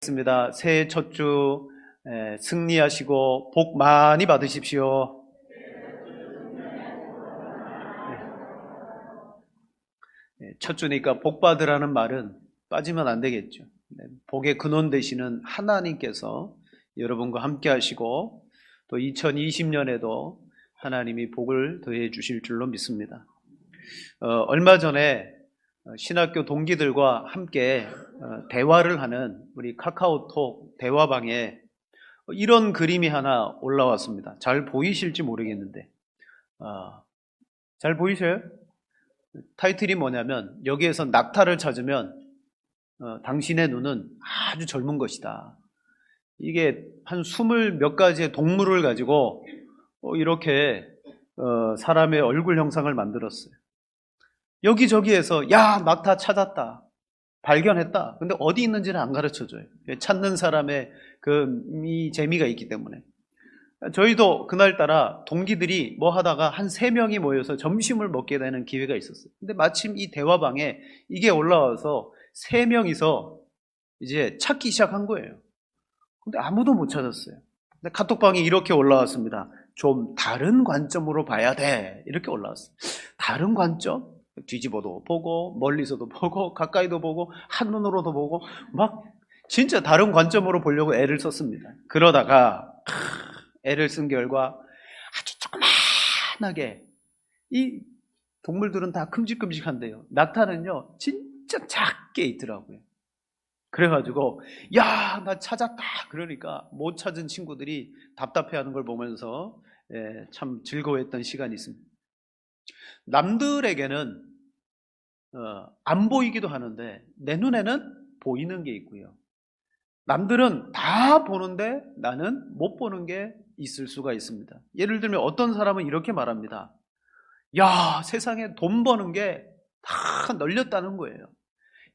인사드리겠습니다. 새해 첫 주 승리하시고 복 많이 받으십시오. 첫 주니까 복 받으라는 말은 빠지면 안 되겠죠. 복의 근원 되시는 하나님께서 여러분과 함께 하시고 또 2020년에도 하나님이 복을 더해 주실 줄로 믿습니다. 얼마 전에 신학교 동기들과 함께 대화를 하는 우리 카카오톡 대화방에 이런 그림이 하나 올라왔습니다. 잘 보이실지 모르겠는데 잘 보이세요? 타이틀이 뭐냐면 여기에서 낙타를 찾으면 당신의 눈은 아주 젊은 것이다. 이게 한 20몇 가지의 동물을 가지고 이렇게 사람의 얼굴 형상을 만들었어요. 여기저기에서 야 낙타 찾았다, 발견했다. 근데 어디 있는지는 안 가르쳐줘요. 찾는 사람의 이 재미가 있기 때문에. 저희도 그날따라 동기들이 뭐 하다가 한 3명이 모여서 점심을 먹게 되는 기회가 있었어요. 근데 마침 이 대화방에 이게 올라와서 3명이서 이제 찾기 시작한 거예요. 근데 아무도 못 찾았어요. 근데 카톡방에 이렇게 올라왔습니다. 좀 다른 관점으로 봐야 돼. 이렇게 올라왔어요. 다른 관점? 뒤집어도 보고 멀리서도 보고 가까이도 보고 한눈으로도 보고 막 진짜 다른 관점으로 보려고 애를 썼습니다. 그러다가 애를 쓴 결과 아주 조그만하게, 이 동물들은 다 큼직큼직한데요, 낙타는요 진짜 작게 있더라고요. 그래가지고 야 나 찾았다 그러니까 못 찾은 친구들이 답답해하는 걸 보면서 참 즐거워했던 시간이 있습니다. 남들에게는 안 보이기도 하는데 내 눈에는 보이는 게 있고요. 남들은 다 보는데 나는 못 보는 게 있을 수가 있습니다. 예를 들면 어떤 사람은 이렇게 말합니다. 야, 세상에 돈 버는 게 다 널렸다는 거예요.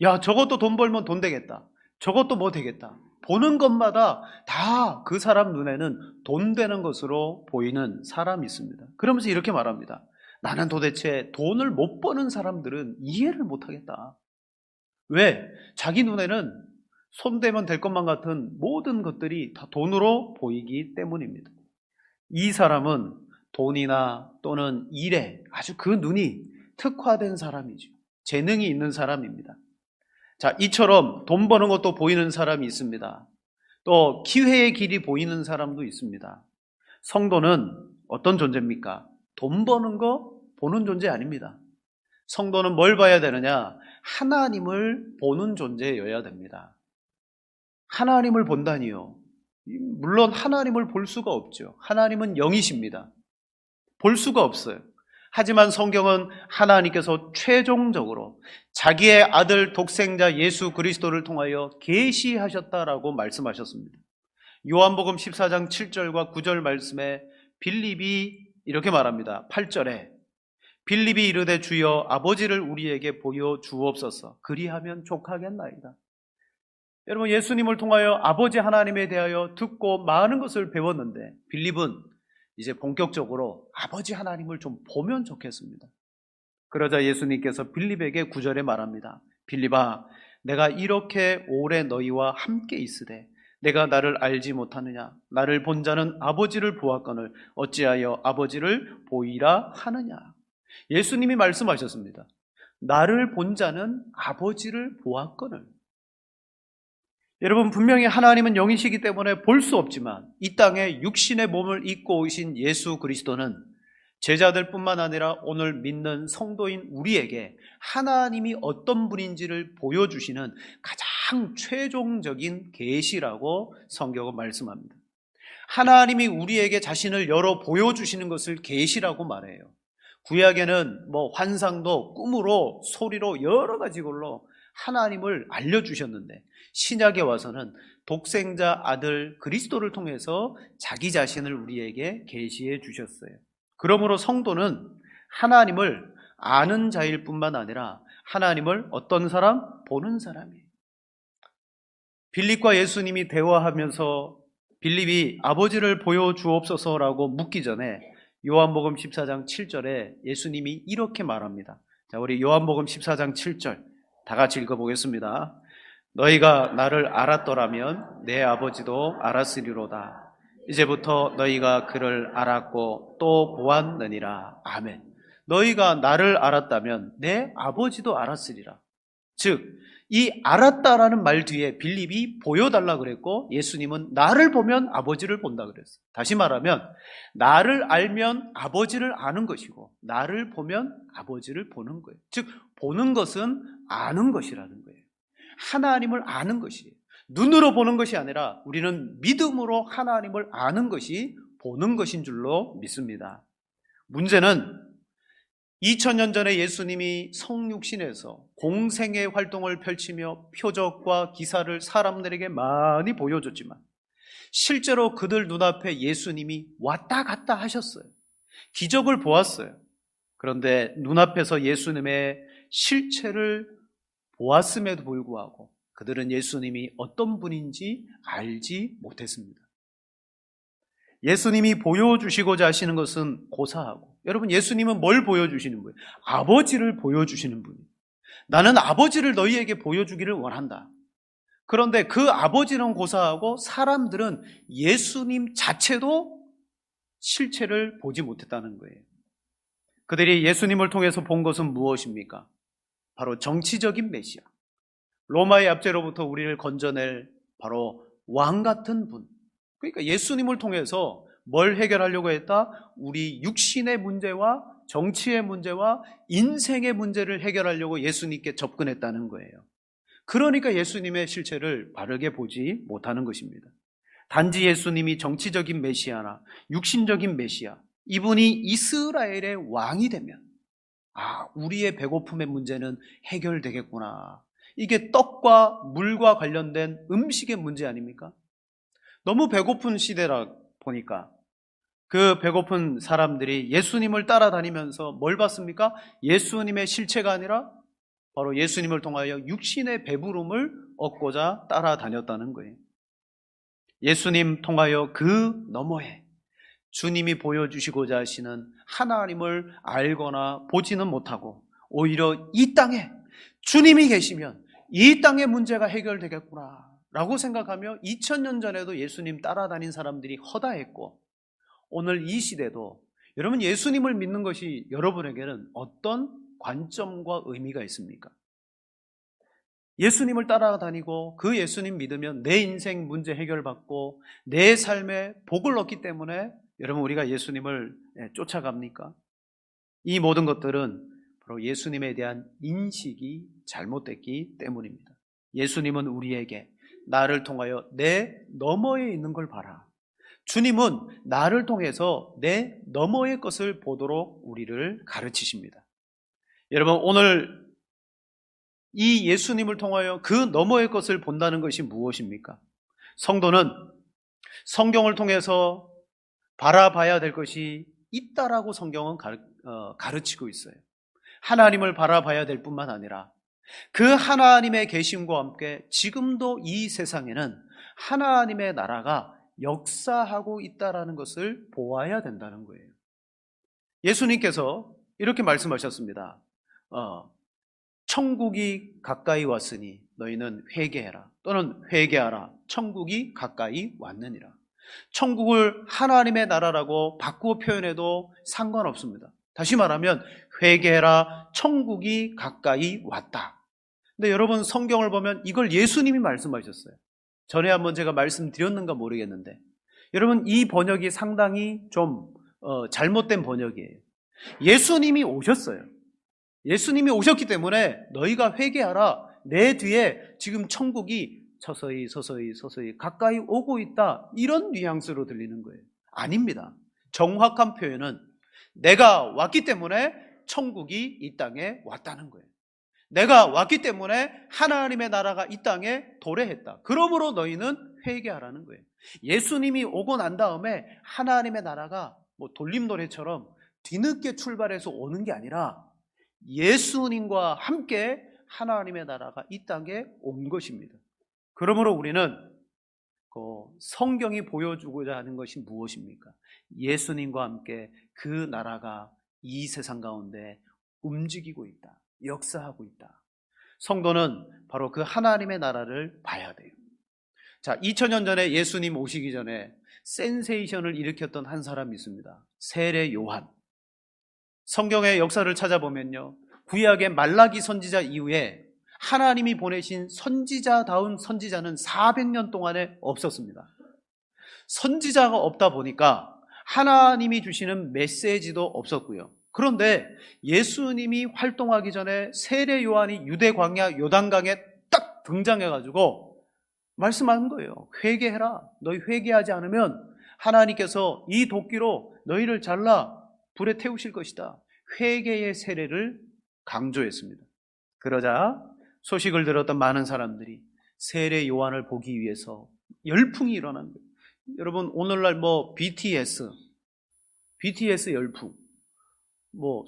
야, 저것도 돈 벌면 돈 되겠다. 저것도 뭐 되겠다. 보는 것마다 다 그 사람 눈에는 돈 되는 것으로 보이는 사람이 있습니다. 그러면서 이렇게 말합니다. 나는 도대체 돈을 못 버는 사람들은 이해를 못 하겠다. 왜? 자기 눈에는 손대면 될 것만 같은 모든 것들이 다 돈으로 보이기 때문입니다. 이 사람은 돈이나 또는 일에 아주 그 눈이 특화된 사람이죠. 재능이 있는 사람입니다. 자, 이처럼 돈 버는 것도 보이는 사람이 있습니다. 또 기회의 길이 보이는 사람도 있습니다. 성도는 어떤 존재입니까? 돈 버는 거 보는 존재 아닙니다. 성도는 뭘 봐야 되느냐? 하나님을 보는 존재여야 됩니다. 하나님을 본다니요. 물론 하나님을 볼 수가 없죠. 하나님은 영이십니다. 볼 수가 없어요. 하지만 성경은 하나님께서 최종적으로 자기의 아들 독생자 예수 그리스도를 통하여 계시하셨다라고 말씀하셨습니다. 요한복음 14장 7절과 9절 말씀에 빌립이 이렇게 말합니다. 8절에 빌립이 이르되 주여 아버지를 우리에게 보여 주옵소서. 그리하면 족하겠나이다. 여러분, 예수님을 통하여 아버지 하나님에 대하여 듣고 많은 것을 배웠는데 빌립은 이제 본격적으로 아버지 하나님을 좀 보면 좋겠습니다. 그러자 예수님께서 빌립에게 9절에 말합니다. 빌립아, 내가 이렇게 오래 너희와 함께 있으되 내가 나를 알지 못하느냐? 나를 본 자는 아버지를 보았거늘 어찌하여 아버지를 보이라 하느냐? 예수님이 말씀하셨습니다. 나를 본 자는 아버지를 보았거늘. 여러분, 분명히 하나님은 영이시기 때문에 볼 수 없지만 이 땅에 육신의 몸을 입고 오신 예수 그리스도는 제자들뿐만 아니라 오늘 믿는 성도인 우리에게 하나님이 어떤 분인지를 보여주시는 가장 최종적인 계시라고 성경은 말씀합니다. 하나님이 우리에게 자신을 열어 보여주시는 것을 계시라고 말해요. 구약에는 환상도 꿈으로 소리로 여러 가지 걸로 하나님을 알려주셨는데 신약에 와서는 독생자 아들 그리스도를 통해서 자기 자신을 우리에게 계시해 주셨어요. 그러므로 성도는 하나님을 아는 자일 뿐만 아니라 하나님을 어떤 사람? 보는 사람이에요. 빌립과 예수님이 대화하면서 빌립이 아버지를 보여주옵소서라고 묻기 전에 요한복음 14장 7절에 예수님이 이렇게 말합니다. 자, 우리 요한복음 14장 7절 다 같이 읽어보겠습니다. 너희가 나를 알았더라면 내 아버지도 알았으리로다. 이제부터 너희가 그를 알았고 또 보았느니라. 아멘. 너희가 나를 알았다면 내 아버지도 알았으리라. 즉, 이 알았다라는 말 뒤에 빌립이 보여달라 그랬고, 예수님은 나를 보면 아버지를 본다 그랬어요. 다시 말하면 나를 알면 아버지를 아는 것이고, 나를 보면 아버지를 보는 거예요. 즉, 보는 것은 아는 것이라는 거예요. 하나님을 아는 것이에요. 눈으로 보는 것이 아니라 우리는 믿음으로 하나님을 아는 것이 보는 것인 줄로 믿습니다. 문제는 2000년 전에 예수님이 성육신에서 공생의 활동을 펼치며 표적과 기사를 사람들에게 많이 보여줬지만 실제로 그들 눈앞에 예수님이 왔다 갔다 하셨어요. 기적을 보았어요. 그런데 눈앞에서 예수님의 실체를 보았음에도 불구하고 그들은 예수님이 어떤 분인지 알지 못했습니다. 예수님이 보여주시고자 하시는 것은 고사하고, 여러분, 예수님은 뭘 보여주시는 거예요? 아버지를 보여주시는 분이에요. 나는 아버지를 너희에게 보여주기를 원한다. 그런데 그 아버지는 고사하고 사람들은 예수님 자체도 실체를 보지 못했다는 거예요. 그들이 예수님을 통해서 본 것은 무엇입니까? 바로 정치적인 메시아, 로마의 압제로부터 우리를 건져낼 바로 왕 같은 분. 그러니까 예수님을 통해서 뭘 해결하려고 했다? 우리 육신의 문제와 정치의 문제와 인생의 문제를 해결하려고 예수님께 접근했다는 거예요. 그러니까 예수님의 실체를 바르게 보지 못하는 것입니다. 단지 예수님이 정치적인 메시아나 육신적인 메시아, 이분이 이스라엘의 왕이 되면 우리의 배고픔의 문제는 해결되겠구나. 이게 떡과 물과 관련된 음식의 문제 아닙니까? 너무 배고픈 시대라 보니까 그 배고픈 사람들이 예수님을 따라다니면서 뭘 봤습니까? 예수님의 실체가 아니라 바로 예수님을 통하여 육신의 배부름을 얻고자 따라다녔다는 거예요. 예수님 통하여 그 너머에 주님이 보여주시고자 하시는 하나님을 알거나 보지는 못하고 오히려 이 땅에 주님이 계시면 이 땅의 문제가 해결되겠구나 라고 생각하며 2000년 전에도 예수님 따라다닌 사람들이 허다했고, 오늘 이 시대도 여러분 예수님을 믿는 것이 여러분에게는 어떤 관점과 의미가 있습니까? 예수님을 따라다니고 그 예수님 믿으면 내 인생 문제 해결받고 내 삶에 복을 얻기 때문에 여러분 우리가 예수님을 쫓아갑니까? 이 모든 것들은 바로 예수님에 대한 인식이 잘못됐기 때문입니다. 예수님은 우리에게 나를 통하여 내 너머에 있는 걸 봐라. 주님은 나를 통해서 내 너머의 것을 보도록 우리를 가르치십니다. 여러분, 오늘 이 예수님을 통하여 그 너머의 것을 본다는 것이 무엇입니까? 성도는 성경을 통해서 바라봐야 될 것이 있다라고 성경은 가르치고 있어요. 하나님을 바라봐야 될 뿐만 아니라 그 하나님의 계심과 함께 지금도 이 세상에는 하나님의 나라가 역사하고 있다라는 것을 보아야 된다는 거예요. 예수님께서 이렇게 말씀하셨습니다. 천국이 가까이 왔으니 너희는 회개해라. 또는 회개하라. 천국이 가까이 왔느니라. 천국을 하나님의 나라라고 바꾸어 표현해도 상관없습니다. 다시 말하면 회개해라. 천국이 가까이 왔다. 근데 여러분 성경을 보면 이걸 예수님이 말씀하셨어요. 전에 한번 제가 말씀드렸는가 모르겠는데 여러분 이 번역이 상당히 좀 잘못된 번역이에요. 예수님이 오셨어요. 예수님이 오셨기 때문에 너희가 회개하라. 내 뒤에 지금 천국이 서서히 가까이 오고 있다. 이런 뉘앙스로 들리는 거예요. 아닙니다. 정확한 표현은 내가 왔기 때문에 천국이 이 땅에 왔다는 거예요. 내가 왔기 때문에 하나님의 나라가 이 땅에 도래했다. 그러므로 너희는 회개하라는 거예요. 예수님이 오고 난 다음에 하나님의 나라가 돌림노래처럼 뒤늦게 출발해서 오는 게 아니라 예수님과 함께 하나님의 나라가 이 땅에 온 것입니다. 그러므로 우리는 성경이 보여주고자 하는 것이 무엇입니까? 예수님과 함께 그 나라가 이 세상 가운데 움직이고 있다. 역사하고 있다. 성도는 바로 그 하나님의 나라를 봐야 돼요. 자, 2000년 전에 예수님 오시기 전에 센세이션을 일으켰던 한 사람이 있습니다. 세례 요한. 성경의 역사를 찾아보면요, 구약의 말라기 선지자 이후에 하나님이 보내신 선지자다운 선지자는 400년 동안에 없었습니다. 선지자가 없다 보니까 하나님이 주시는 메시지도 없었고요. 그런데 예수님이 활동하기 전에 세례 요한이 유대 광야 요단강에 딱 등장해가지고 말씀하는 거예요. 회개해라. 너희 회개하지 않으면 하나님께서 이 도끼로 너희를 잘라 불에 태우실 것이다. 회개의 세례를 강조했습니다. 그러자 소식을 들었던 많은 사람들이 세례 요한을 보기 위해서 열풍이 일어난 거예요. 여러분, 오늘날 BTS 열풍,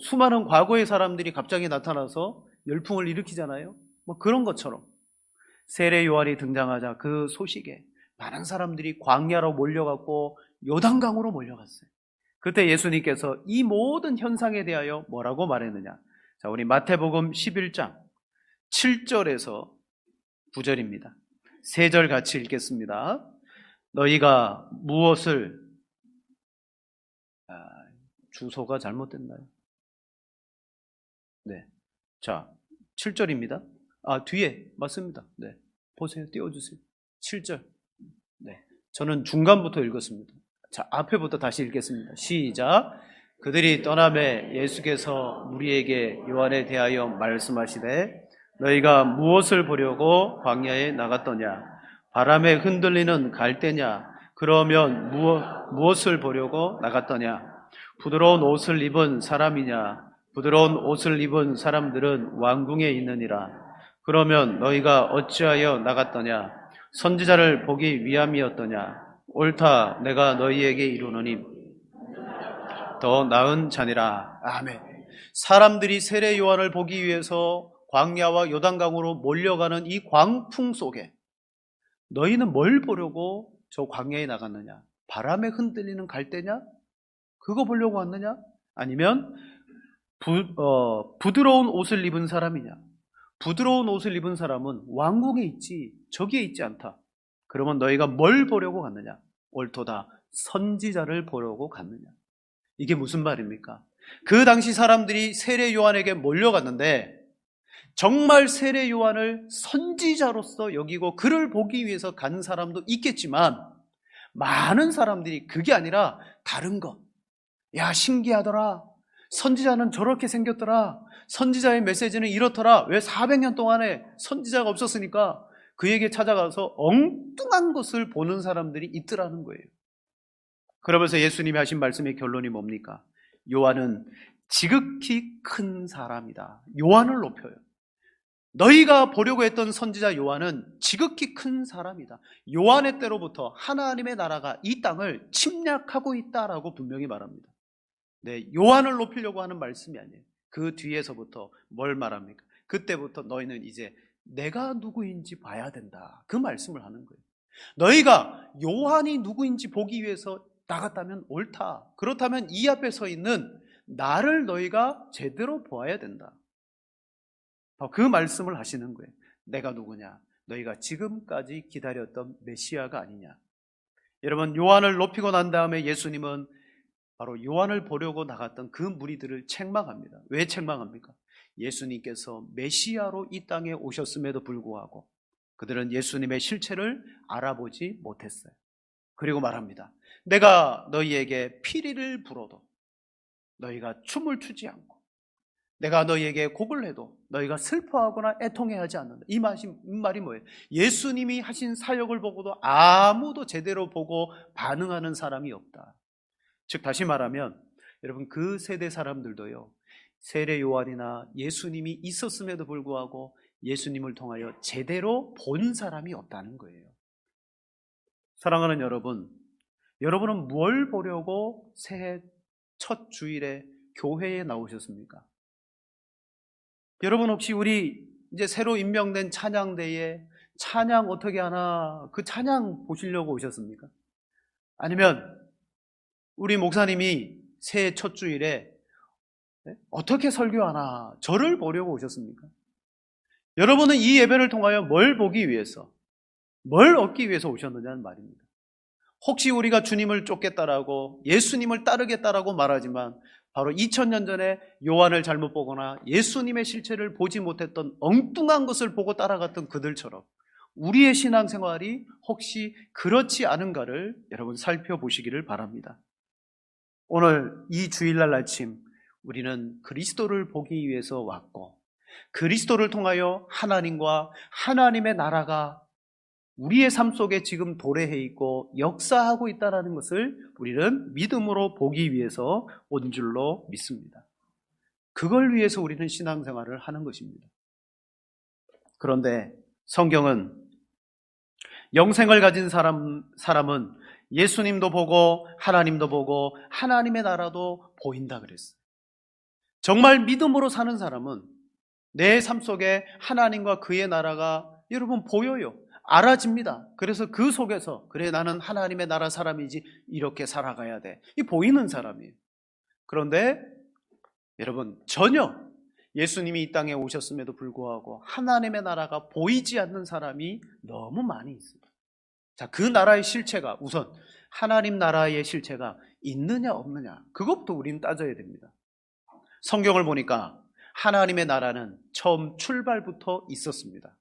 수많은 과거의 사람들이 갑자기 나타나서 열풍을 일으키잖아요. 그런 것처럼 세례 요한이 등장하자 그 소식에 많은 사람들이 광야로 몰려갔고 요단강으로 몰려갔어요. 그때 예수님께서 이 모든 현상에 대하여 뭐라고 말했느냐? 자, 우리 마태복음 11장 7절에서 9절입니다. 세 절 같이 읽겠습니다. 너희가 무엇을 주소가 잘못됐나요? 네. 자, 7절입니다. 뒤에 맞습니다. 네. 보세요. 띄워주세요. 7절. 네. 저는 중간부터 읽었습니다. 자, 앞에부터 다시 읽겠습니다. 시작. 그들이 떠나매 예수께서 무리에게 요한에 대하여 말씀하시되 너희가 무엇을 보려고 광야에 나갔더냐? 바람에 흔들리는 갈대냐? 그러면 무엇을 보려고 나갔더냐? 부드러운 옷을 입은 사람이냐? 부드러운 옷을 입은 사람들은 왕궁에 있느니라. 그러면 너희가 어찌하여 나갔더냐? 선지자를 보기 위함이었더냐? 옳다, 내가 너희에게 이르노니 더 나은 자니라. 아멘. 사람들이 세례 요한을 보기 위해서 광야와 요단강으로 몰려가는 이 광풍 속에 너희는 뭘 보려고 저 광야에 나갔느냐? 바람에 흔들리는 갈대냐? 그거 보려고 왔느냐? 아니면 부드러운 옷을 입은 사람이냐? 부드러운 옷을 입은 사람은 왕궁에 있지 저기에 있지 않다. 그러면 너희가 뭘 보려고 갔느냐? 옳도다, 선지자를 보려고 갔느냐? 이게 무슨 말입니까? 그 당시 사람들이 세례 요한에게 몰려갔는데 정말 세례 요한을 선지자로서 여기고 그를 보기 위해서 간 사람도 있겠지만 많은 사람들이 그게 아니라 다른 것. 야, 신기하더라. 선지자는 저렇게 생겼더라. 선지자의 메시지는 이렇더라. 왜 400년 동안에 선지자가 없었으니까 그에게 찾아가서 엉뚱한 것을 보는 사람들이 있더라는 거예요. 그러면서 예수님이 하신 말씀의 결론이 뭡니까? 요한은 지극히 큰 사람이다. 요한을 높여요. 너희가 보려고 했던 선지자 요한은 지극히 큰 사람이다. 요한의 때로부터 하나님의 나라가 이 땅을 침략하고 있다라고 분명히 말합니다. 네, 요한을 높이려고 하는 말씀이 아니에요. 그 뒤에서부터 뭘 말합니까? 그때부터 너희는 이제 내가 누구인지 봐야 된다. 그 말씀을 하는 거예요. 너희가 요한이 누구인지 보기 위해서 나갔다면 옳다. 그렇다면 이 앞에 서 있는 나를 너희가 제대로 보아야 된다. 그 말씀을 하시는 거예요. 내가 누구냐? 너희가 지금까지 기다렸던 메시아가 아니냐? 여러분, 요한을 높이고 난 다음에 예수님은 바로 요한을 보려고 나갔던 그 무리들을 책망합니다. 왜 책망합니까? 예수님께서 메시아로 이 땅에 오셨음에도 불구하고 그들은 예수님의 실체를 알아보지 못했어요. 그리고 말합니다. 내가 너희에게 피리를 불어도 너희가 춤을 추지 않고 내가 너희에게 곡을 해도 너희가 슬퍼하거나 애통해하지 않는다. 이 말이 뭐예요? 예수님이 하신 사역을 보고도 아무도 제대로 보고 반응하는 사람이 없다. 즉 다시 말하면 여러분, 그 세대 사람들도요, 세례 요한이나 예수님이 있었음에도 불구하고 예수님을 통하여 제대로 본 사람이 없다는 거예요. 사랑하는 여러분, 여러분은 뭘 보려고 새해 첫 주일에 교회에 나오셨습니까? 여러분, 혹시 우리 이제 새로 임명된 찬양대에 찬양 어떻게 하나, 그 찬양 보시려고 오셨습니까? 아니면 우리 목사님이 새해 첫 주일에 어떻게 설교하나 저를 보려고 오셨습니까? 여러분은 이 예배를 통하여 뭘 보기 위해서, 뭘 얻기 위해서 오셨느냐는 말입니다. 혹시 우리가 주님을 쫓겠다라고, 예수님을 따르겠다라고 말하지만 바로 2000년 전에 요한을 잘못 보거나 예수님의 실체를 보지 못했던 엉뚱한 것을 보고 따라갔던 그들처럼 우리의 신앙생활이 혹시 그렇지 않은가를 여러분 살펴보시기를 바랍니다. 오늘 이 주일날 아침 우리는 그리스도를 보기 위해서 왔고, 그리스도를 통하여 하나님과 하나님의 나라가 우리의 삶 속에 지금 도래해 있고 역사하고 있다는 것을 우리는 믿음으로 보기 위해서 온 줄로 믿습니다. 그걸 위해서 우리는 신앙생활을 하는 것입니다. 그런데 성경은 영생을 가진 사람은 예수님도 보고 하나님도 보고 하나님의 나라도 보인다 그랬어요. 정말 믿음으로 사는 사람은 내 삶 속에 하나님과 그의 나라가 여러분 보여요. 알아집니다. 그래서 그 속에서 그래 나는 하나님의 나라 사람이지 이렇게 살아가야 돼. 이 보이는 사람이에요. 그런데 여러분 전혀 예수님이 이 땅에 오셨음에도 불구하고 하나님의 나라가 보이지 않는 사람이 너무 많이 있습니다. 자, 그 나라의 실체가 우선 하나님 나라의 실체가 있느냐 없느냐 그것부터 우리는 따져야 됩니다. 성경을 보니까 하나님의 나라는 처음 출발부터 있었습니다.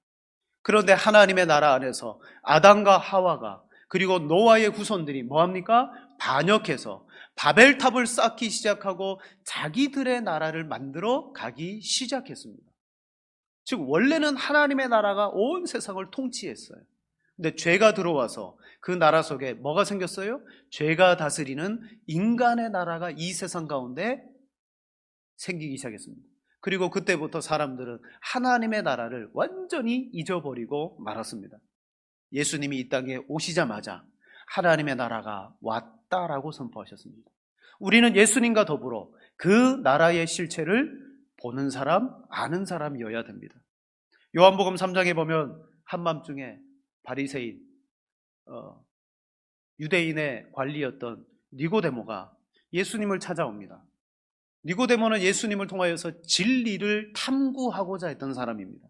그런데 하나님의 나라 안에서 아담과 하와가 그리고 노아의 후손들이 뭐합니까? 반역해서 바벨탑을 쌓기 시작하고 자기들의 나라를 만들어 가기 시작했습니다. 즉 원래는 하나님의 나라가 온 세상을 통치했어요. 근데 죄가 들어와서 그 나라 속에 뭐가 생겼어요? 죄가 다스리는 인간의 나라가 이 세상 가운데 생기기 시작했습니다. 그리고 그때부터 사람들은 하나님의 나라를 완전히 잊어버리고 말았습니다. 예수님이 이 땅에 오시자마자 하나님의 나라가 왔다라고 선포하셨습니다. 우리는 예수님과 더불어 그 나라의 실체를 보는 사람, 아는 사람이어야 됩니다. 요한복음 3장에 보면 한밤중에 바리새인, 유대인의 관리였던 니고데모가 예수님을 찾아옵니다. 니고데모는 예수님을 통하여서 진리를 탐구하고자 했던 사람입니다.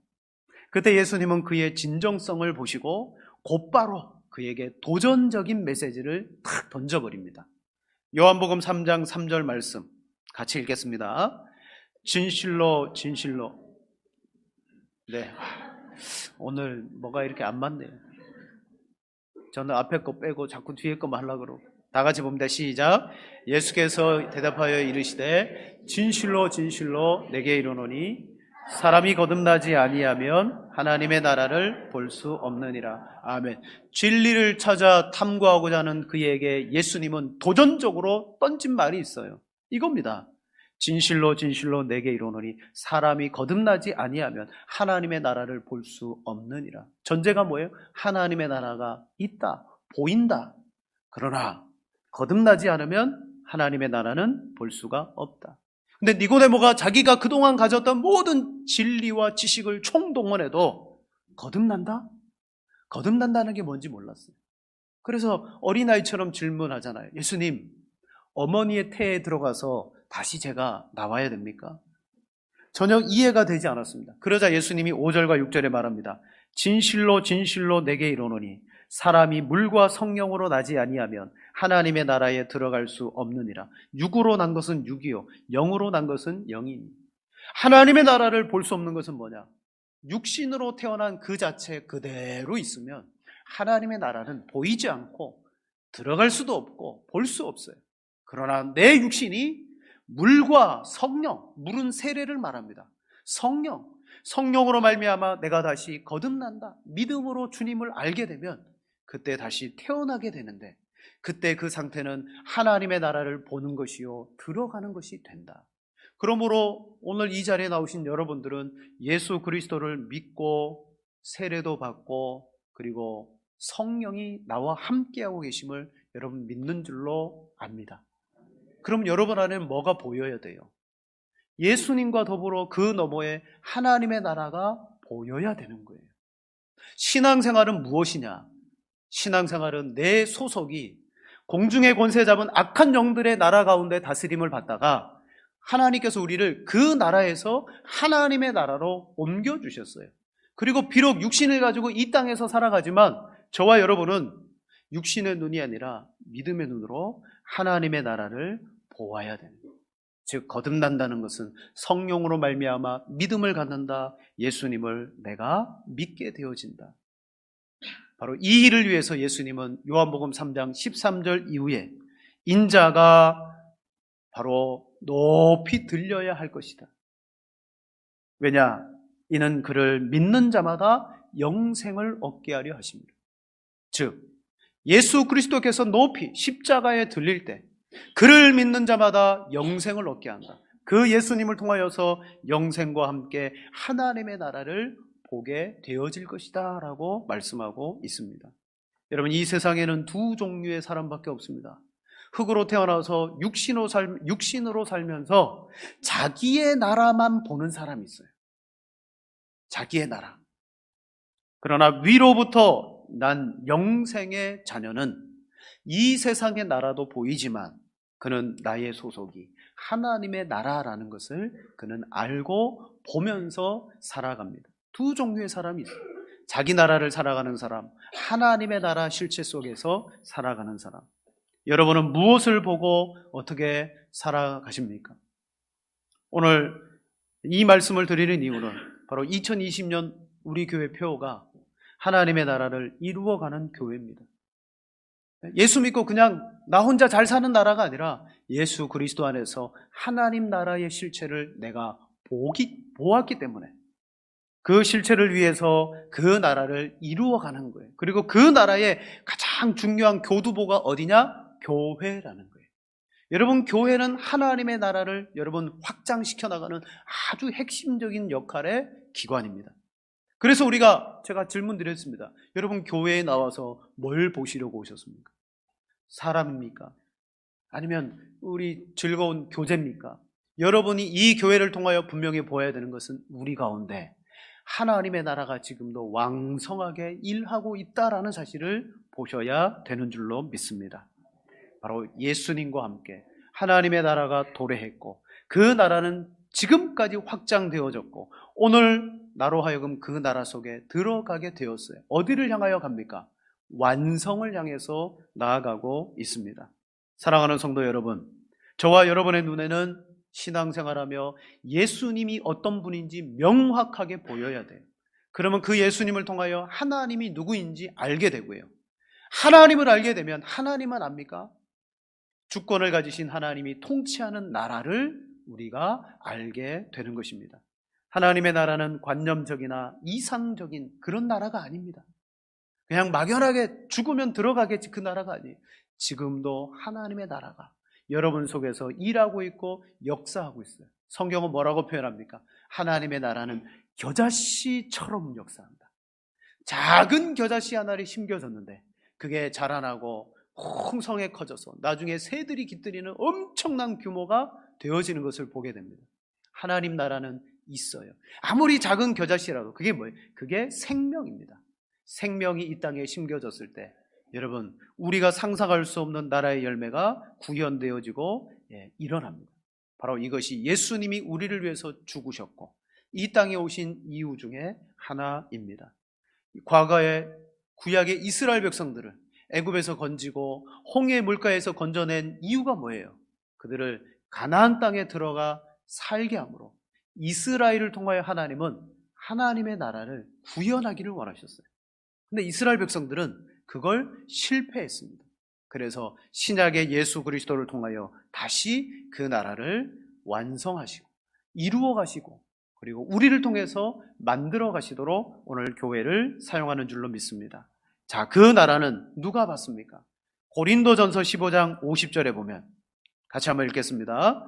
그때 예수님은 그의 진정성을 보시고 곧바로 그에게 도전적인 메시지를 탁 던져버립니다. 요한복음 3장 3절 말씀 같이 읽겠습니다. 진실로 진실로. 네, 오늘 뭐가 이렇게 안 맞네요. 저는 앞에 거 빼고 자꾸 뒤에 거만 하려고 그러고. 다 같이 봅니다. 시작. 예수께서 대답하여 이르시되 진실로 진실로 내게 이르노니 사람이 거듭나지 아니하면 하나님의 나라를 볼 수 없느니라. 아멘. 진리를 찾아 탐구하고자 하는 그에게 예수님은 도전적으로 던진 말이 있어요. 이겁니다. 진실로 진실로 내게 이르노니 사람이 거듭나지 아니하면 하나님의 나라를 볼 수 없느니라. 전제가 뭐예요? 하나님의 나라가 있다, 보인다. 그러나 거듭나지 않으면 하나님의 나라는 볼 수가 없다. 근데 니고데모가 자기가 그동안 가졌던 모든 진리와 지식을 총동원해도 거듭난다? 거듭난다는 게 뭔지 몰랐어요. 그래서 어린아이처럼 질문하잖아요. 예수님, 어머니의 태에 들어가서 다시 제가 나와야 됩니까? 전혀 이해가 되지 않았습니다. 그러자 예수님이 5절과 6절에 말합니다. 진실로 진실로 내게 이르노니 사람이 물과 성령으로 나지 아니하면 하나님의 나라에 들어갈 수 없느니라. 육으로 난 것은 육이요 영으로 난 것은 영이니. 하나님의 나라를 볼 수 없는 것은 뭐냐? 육신으로 태어난 그 자체 그대로 있으면 하나님의 나라는 보이지 않고 들어갈 수도 없고 볼 수 없어요. 그러나 내 육신이 물과 성령, 물은 세례를 말합니다. 성령으로 말미암아 내가 다시 거듭난다. 믿음으로 주님을 알게 되면 그때 다시 태어나게 되는데 그때 그 상태는 하나님의 나라를 보는 것이요 들어가는 것이 된다. 그러므로 오늘 이 자리에 나오신 여러분들은 예수 그리스도를 믿고 세례도 받고 그리고 성령이 나와 함께하고 계심을 여러분 믿는 줄로 압니다. 그럼 여러분 안에는 뭐가 보여야 돼요? 예수님과 더불어 그 너머에 하나님의 나라가 보여야 되는 거예요. 신앙생활은 무엇이냐? 신앙생활은 내 소속이 공중의 권세 잡은 악한 영들의 나라 가운데 다스림을 받다가 하나님께서 우리를 그 나라에서 하나님의 나라로 옮겨주셨어요. 그리고 비록 육신을 가지고 이 땅에서 살아가지만 저와 여러분은 육신의 눈이 아니라 믿음의 눈으로 하나님의 나라를 보아야 됩니다. 즉 거듭난다는 것은 성령으로 말미암아 믿음을 갖는다. 예수님을 내가 믿게 되어진다. 바로 이 일을 위해서 예수님은 요한복음 3장 13절 이후에 인자가 바로 높이 들려야 할 것이다. 왜냐? 이는 그를 믿는 자마다 영생을 얻게 하려 하십니다. 즉 예수 그리스도께서 높이 십자가에 들릴 때 그를 믿는 자마다 영생을 얻게 한다. 그 예수님을 통하여서 영생과 함께 하나님의 나라를 보게 되어질 것이다 라고 말씀하고 있습니다. 여러분, 이 세상에는 두 종류의 사람밖에 없습니다. 흙으로 태어나서 육신으로 살면서 자기의 나라만 보는 사람이 있어요. 자기의 나라. 그러나 위로부터 난 영생의 자녀는 이 세상의 나라도 보이지만 그는 나의 소속이 하나님의 나라라는 것을 그는 알고 보면서 살아갑니다. 두 종류의 사람이 있어요. 자기 나라를 살아가는 사람, 하나님의 나라 실체 속에서 살아가는 사람. 여러분은 무엇을 보고 어떻게 살아가십니까? 오늘 이 말씀을 드리는 이유는 바로 2020년 우리 교회 표어가 하나님의 나라를 이루어가는 교회입니다. 예수 믿고 그냥 나 혼자 잘 사는 나라가 아니라 예수 그리스도 안에서 하나님 나라의 실체를 내가 보았기 때문에 그 실체를 위해서 그 나라를 이루어가는 거예요. 그리고 그 나라의 가장 중요한 교두보가 어디냐? 교회라는 거예요. 여러분, 교회는 하나님의 나라를 여러분 확장시켜 나가는 아주 핵심적인 역할의 기관입니다. 그래서 제가 질문 드렸습니다. 여러분, 교회에 나와서 뭘 보시려고 오셨습니까? 사람입니까? 아니면 우리 즐거운 교제입니까? 여러분이 이 교회를 통하여 분명히 보아야 되는 것은 우리 가운데 하나님의 나라가 지금도 왕성하게 일하고 있다라는 사실을 보셔야 되는 줄로 믿습니다. 바로 예수님과 함께 하나님의 나라가 도래했고 그 나라는 지금까지 확장되어졌고 오늘 나로 하여금 그 나라 속에 들어가게 되었어요. 어디를 향하여 갑니까? 완성을 향해서 나아가고 있습니다. 사랑하는 성도 여러분, 저와 여러분의 눈에는 신앙생활하며 예수님이 어떤 분인지 명확하게 보여야 돼요. 그러면 그 예수님을 통하여 하나님이 누구인지 알게 되고요. 하나님을 알게 되면 하나님만 압니까? 주권을 가지신 하나님이 통치하는 나라를 우리가 알게 되는 것입니다. 하나님의 나라는 관념적이나 이상적인 그런 나라가 아닙니다. 그냥 막연하게 죽으면 들어가겠지 그 나라가 아니에요. 지금도 하나님의 나라가 여러분 속에서 일하고 있고 역사하고 있어요. 성경은 뭐라고 표현합니까? 하나님의 나라는 겨자씨처럼 역사한다. 작은 겨자씨 하나를 심겨졌는데 그게 자라나고 홍성에 커져서 나중에 새들이 깃들이는 엄청난 규모가 되어지는 것을 보게 됩니다. 하나님 나라는 있어요. 아무리 작은 겨자씨라도 그게 뭐예요? 그게 생명입니다. 생명이 이 땅에 심겨졌을 때 여러분, 우리가 상상할 수 없는 나라의 열매가 구현되어지고 일어납니다. 바로 이것이 예수님이 우리를 위해서 죽으셨고 이 땅에 오신 이유 중에 하나입니다. 과거에 구약의 이스라엘 백성들을 애굽에서 건지고 홍해 물가에서 건져낸 이유가 뭐예요? 그들을 가나안 땅에 들어가 살게 함으로 이스라엘을 통하여 하나님은 하나님의 나라를 구현하기를 원하셨어요. 근데 이스라엘 백성들은 그걸 실패했습니다. 그래서 신약의 예수 그리스도를 통하여 다시 그 나라를 완성하시고 이루어 가시고 그리고 우리를 통해서 만들어 가시도록 오늘 교회를 사용하는 줄로 믿습니다. 자, 그 나라는 누가 받습니까? 고린도전서 15장 50절에 보면 같이 한번 읽겠습니다.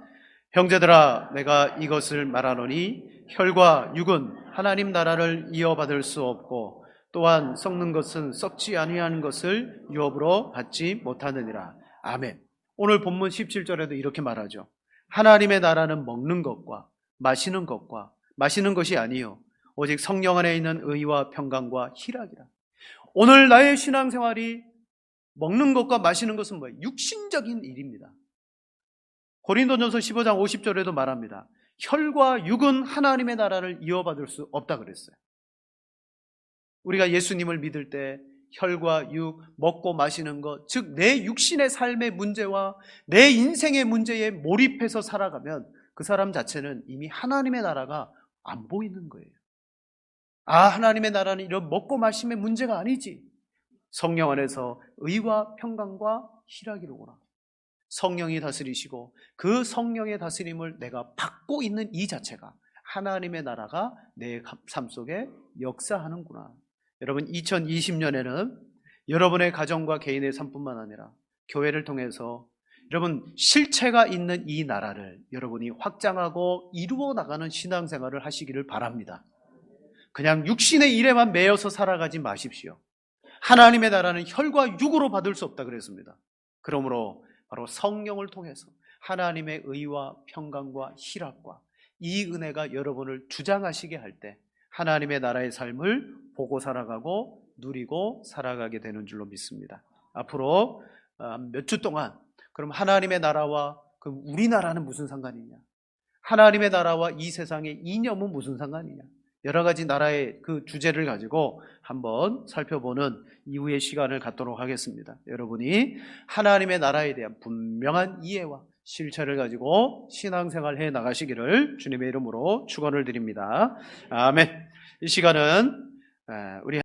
형제들아, 내가 이것을 말하노니 혈과 육은 하나님 나라를 이어받을 수 없고 또한 썩는 것은 썩지 아니하는 것을 유업으로 받지 못하느니라. 아멘. 오늘 본문 17절에도 이렇게 말하죠. 하나님의 나라는 먹는 것과 마시는 것이 아니요 오직 성령 안에 있는 의와 평강과 희락이라. 오늘 나의 신앙생활이 먹는 것과 마시는 것은 뭐예요? 육신적인 일입니다. 고린도전서 15장 50절에도 말합니다. 혈과 육은 하나님의 나라를 이어받을 수 없다 그랬어요. 우리가 예수님을 믿을 때 혈과 육, 먹고 마시는 것, 즉 내 육신의 삶의 문제와 내 인생의 문제에 몰입해서 살아가면 그 사람 자체는 이미 하나님의 나라가 안 보이는 거예요. 하나님의 나라는 이런 먹고 마심의 문제가 아니지. 성령 안에서 의와 평강과 희락이로구나. 성령이 다스리시고 그 성령의 다스림을 내가 받고 있는 이 자체가 하나님의 나라가 내 삶 속에 역사하는구나. 여러분, 2020년에는 여러분의 가정과 개인의 삶뿐만 아니라 교회를 통해서 여러분 실체가 있는 이 나라를 여러분이 확장하고 이루어 나가는 신앙생활을 하시기를 바랍니다. 그냥 육신의 일에만 매여서 살아가지 마십시오. 하나님의 나라는 혈과 육으로 받을 수 없다 그랬습니다. 그러므로 바로 성령을 통해서 하나님의 의와 평강과 희락과 이 은혜가 여러분을 주장하시게 할 때 하나님의 나라의 삶을 보고 살아가고 누리고 살아가게 되는 줄로 믿습니다. 앞으로 몇 주 동안 그럼 하나님의 나라와 그럼 우리나라는 무슨 상관이냐? 하나님의 나라와 이 세상의 이념은 무슨 상관이냐? 여러 가지 나라의 그 주제를 가지고 한번 살펴보는 이후의 시간을 갖도록 하겠습니다. 여러분이 하나님의 나라에 대한 분명한 이해와 실체를 가지고 신앙생활 해 나가시기를 주님의 이름으로 축원을 드립니다. 아멘. 이 시간은 우리